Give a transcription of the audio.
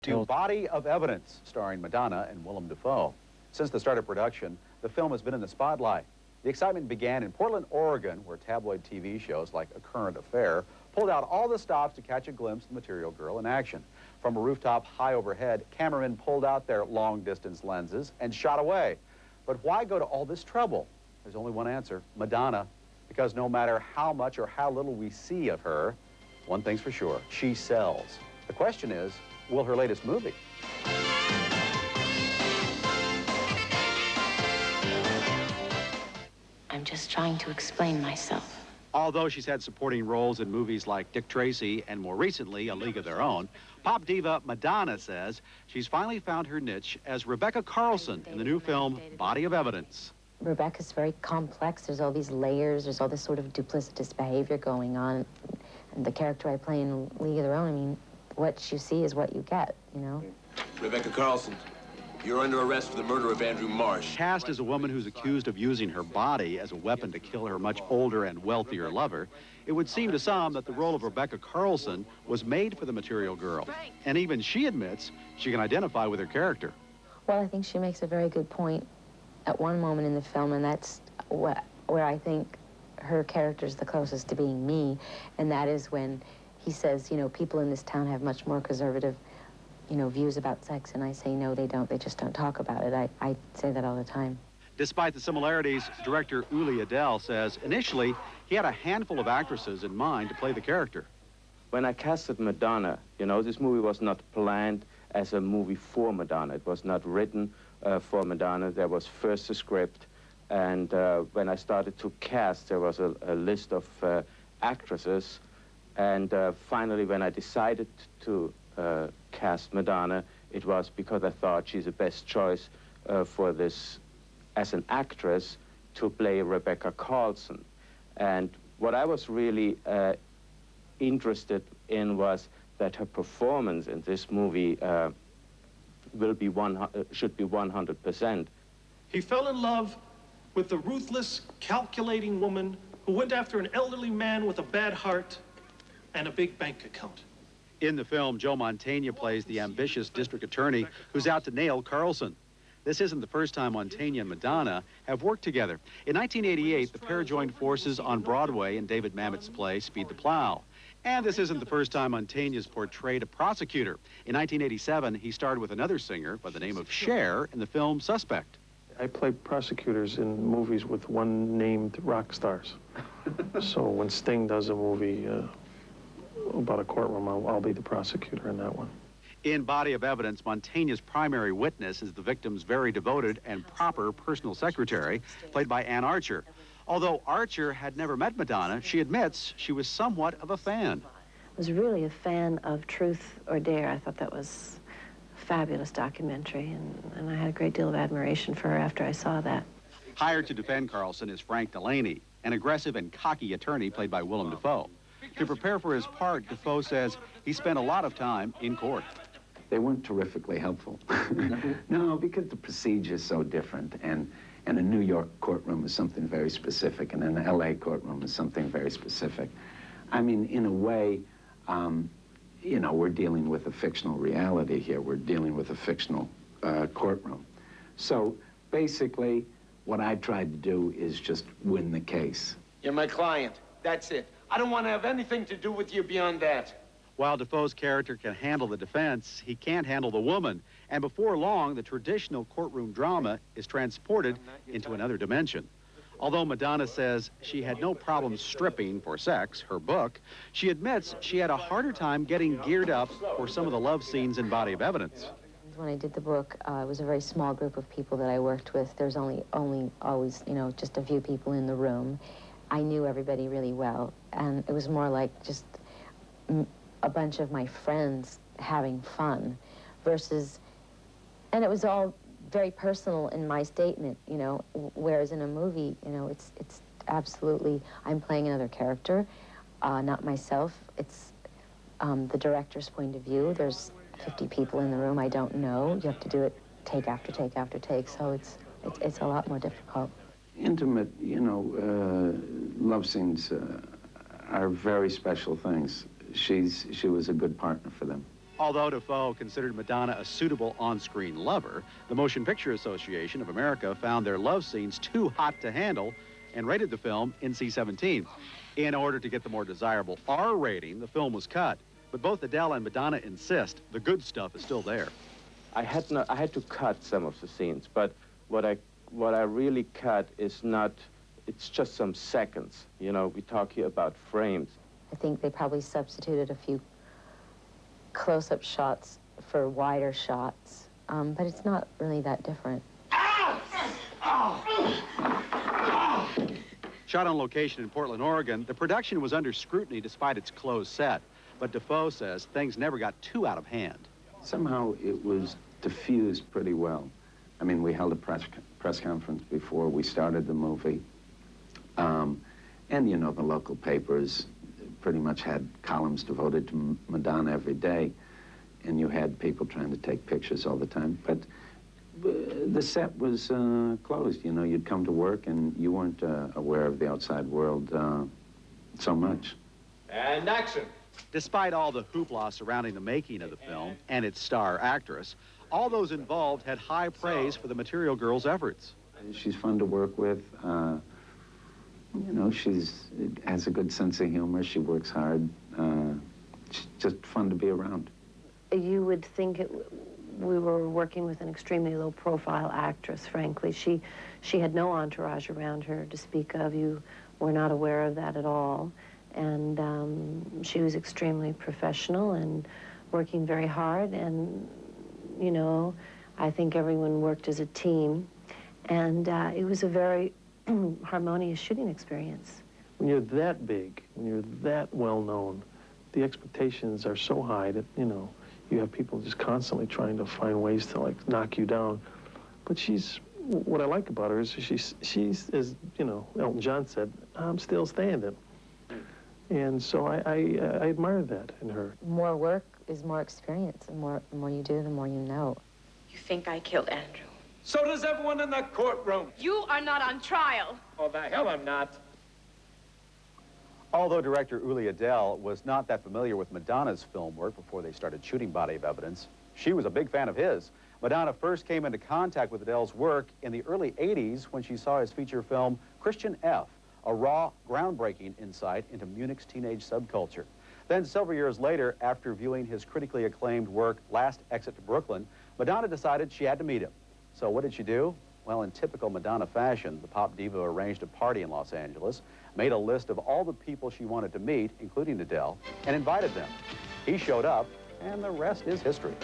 To Body of Evidence, starring Madonna and Willem Dafoe. Since the start of production, the film has been in the spotlight. The excitement began in Portland, Oregon, where tabloid TV shows like A Current Affair pulled out all the stops to catch a glimpse of the material girl in action. From a rooftop high overhead, cameramen pulled out their long-distance lenses and shot away. But why go to all this trouble? There's only one answer: Madonna. Because no matter how much or how little we see of her, one thing's for sure: she sells. The question is, will her latest movie? I'm just trying to explain myself. Although she's had supporting roles in movies like Dick Tracy and more recently A League of Their Own, pop diva Madonna says she's finally found her niche as Rebecca Carlson in the new film Body of Evidence. Rebecca's very complex. There's all these layers. There's all this sort of duplicitous behavior going on. And the character I play in League of Their Own, I mean, what you see is what you get, you know? Rebecca Carlson, you're under arrest for the murder of Andrew Marsh. Cast as a woman who's accused of using her body as a weapon to kill her much older and wealthier lover, it would seem to some that the role of Rebecca Carlson was made for the material girl. And even she admits she can identify with her character. Well, I think she makes a very good point at one moment in the film, and that's where I think her character's the closest to being me, and that is when he says, you know, people in this town have much more conservative, you know, views about sex, and I say, no, they don't. They just don't talk about it. I say that all the time. Despite the similarities, director Uli Adel says initially he had a handful of actresses in mind to play the character. When I casted Madonna, you know, this movie was not planned as a movie for Madonna. It was not written for Madonna. There was first a script, and when I started to cast, there was a list of actresses. And finally, when I decided to cast Madonna, it was because I thought she's the best choice for this, as an actress, to play Rebecca Carlson. And what I was really interested in was that her performance in this movie should be 100%. He fell in love with the ruthless, calculating woman who went after an elderly man with a bad heart and a big bank account. In the film, Joe Mantegna plays the ambitious district attorney who's out to nail Carlson. This isn't the first time Mantegna and Madonna have worked together. In 1988, the pair joined forces on Broadway in David Mamet's play Speed the Plow. And this isn't the first time Mantegna's portrayed a prosecutor. In 1987, he starred with another singer by the name of Cher in the film Suspect. I play prosecutors in movies with one-named rock stars. So when Sting does a movie about a courtroom, I'll be the prosecutor in that one. In Body of Evidence, Mantegna's primary witness is the victim's very devoted and proper personal secretary, played by Ann Archer. Although Archer had never met Madonna, she admits she was somewhat of a fan. I was really a fan of Truth or Dare. I thought that was a fabulous documentary, and I had a great deal of admiration for her after I saw that. Hired to defend Carlson is Frank Delaney, an aggressive and cocky attorney played by Willem Dafoe. To prepare for his part, Dafoe says he spent a lot of time in court. They weren't terrifically helpful. No, because the procedure is so different, and a New York courtroom is something very specific, and an LA courtroom is something very specific. I mean, in a way, you know, we're dealing with a fictional reality here. We're dealing with a fictional courtroom. So basically, what I tried to do is just win the case. You're my client. That's it. I don't want to have anything to do with you beyond that. While Dafoe's character can handle the defense, he can't handle the woman. And before long, the traditional courtroom drama is transported into another dimension. Although Madonna says she had no problem stripping for sex, her book, she admits she had a harder time getting geared up for some of the love scenes in Body of Evidence. When I did the book, it was a very small group of people that I worked with. There's always, you know, just a few people in the room. I knew everybody really well, and it was more like just a bunch of my friends having fun versus, and it was all very personal in my statement, you know, whereas in a movie, you know, it's absolutely, I'm playing another character, not myself. It's the director's point of view. There's 50 people in the room I don't know. You have to do it take after take after take, so it's a lot more difficult. Intimate, you know, love scenes are very special things. She was a good partner for them. Although Defoe considered Madonna a suitable on-screen lover, the Motion Picture Association of America found their love scenes too hot to handle and rated the film NC-17. In order to get the more desirable R rating, the film was cut. But both Adele and Madonna insist the good stuff is still there. I had to cut some of the scenes, but what I really cut is not, it's just some seconds. You know, we talk here about frames. I think they probably substituted a few close-up shots for wider shots, but it's not really that different. Shot on location in Portland, Oregon, the production was under scrutiny despite its closed set. But Defoe says things never got too out of hand. Somehow it was diffused pretty well. I mean, we held a press conference before we started the movie. And, you know, the local papers pretty much had columns devoted to Madonna every day. And you had people trying to take pictures all the time. But the set was closed. You know, you'd come to work and you weren't aware of the outside world so much. And action. Despite all the hoopla surrounding the making of the film and its star actress, all those involved had high praise for the Material Girl's efforts. She's fun to work with. You know, she has a good sense of humor. She works hard. She's just fun to be around. You would think we were working with an extremely low-profile actress, frankly. She had no entourage around her to speak of. You were not aware of that at all. And she was extremely professional and working very hard. And, you know, I think everyone worked as a team. And it was a very harmonious shooting experience. When you're that big, when you're that well-known, the expectations are so high that, you know, you have people just constantly trying to find ways to, like, knock you down. But what I like about her is she's as, you know, Elton John said, I'm still standing. And so I admire that in her. More work is more experience. The more you do, the more you know. You think I killed Andrew? So does everyone in that courtroom. You are not on trial. Oh, the hell I'm not. Although director Uli Adele was not that familiar with Madonna's film work before they started shooting Body of Evidence, she was a big fan of his. Madonna first came into contact with Adele's work in the early 80s when she saw his feature film Christian F., a raw, groundbreaking insight into Munich's teenage subculture. Then several years later, after viewing his critically acclaimed work Last Exit to Brooklyn, Madonna decided she had to meet him. So what did she do? Well, in typical Madonna fashion, the pop diva arranged a party in Los Angeles, made a list of all the people she wanted to meet, including Adele, and invited them. He showed up, and the rest is history.